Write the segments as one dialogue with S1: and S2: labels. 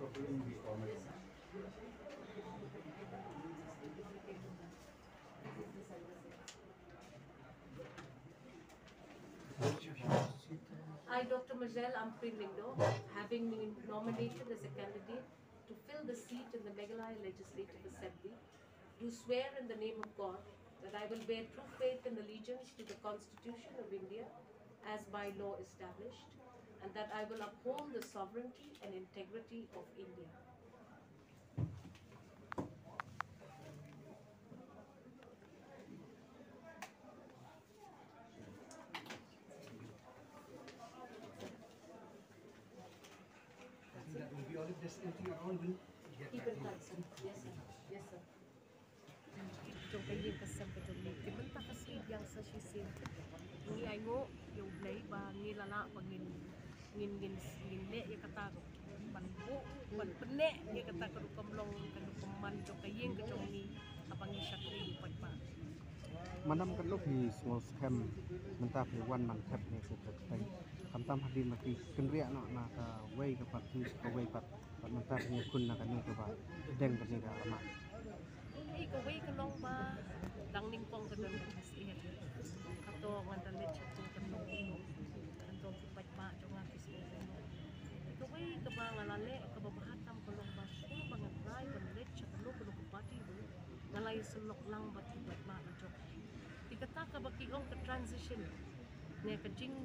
S1: fulfilling the promise.
S2: I, Dr. Majel Ampri Lindo, having been nominated as a candidate to fill the seat in the Meghalaya Legislative Assembly, do swear in the name of God that I will bear true faith and allegiance to the Constitution of India as by law established, and that I will uphold the sovereignty and integrity of India.
S3: That will be all of this. Anything around will get
S2: Keep
S3: back
S2: in
S3: to you.
S2: touch, sir. Yes, sir. Yes, sir. Ito kayo kasam ka dumi. Timan ta kasi yang sa sisim. Ngi ay ngo yung blay ba ngi lala pag ngin le ya kata ko. Banbo ban pene ya kata ko kamlong kan kuman to kayeng ka jong ni kapang syakri pat pa.
S4: Manam kan lúc thì small scam mình ta phải one man cap này sẽ thực tế cầm tam hadin mà thì cần riêng nó là cái way cái phát thì cái way phát và mình ta phải kun là cái này cái bài đen cái này là lama
S2: Ay ko way ka long ba dang ning pong ka dun kas iher. Kato nga dalit sa to kan no no. Kanto ki pat pa jong nga kis mo. Ito way ka ba nga lale ka ba bahatam ko long ba ko ba nga dry ban let sa no ko ko pati bo. Ngalay sulok lang ba ti pat ma na jok. Ikata ka ba kiong ka transition ne ka jing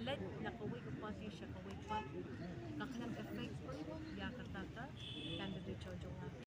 S2: let na ka way ka pati siya ka way pa. Kaknan effect ya kata ka candidate jong nga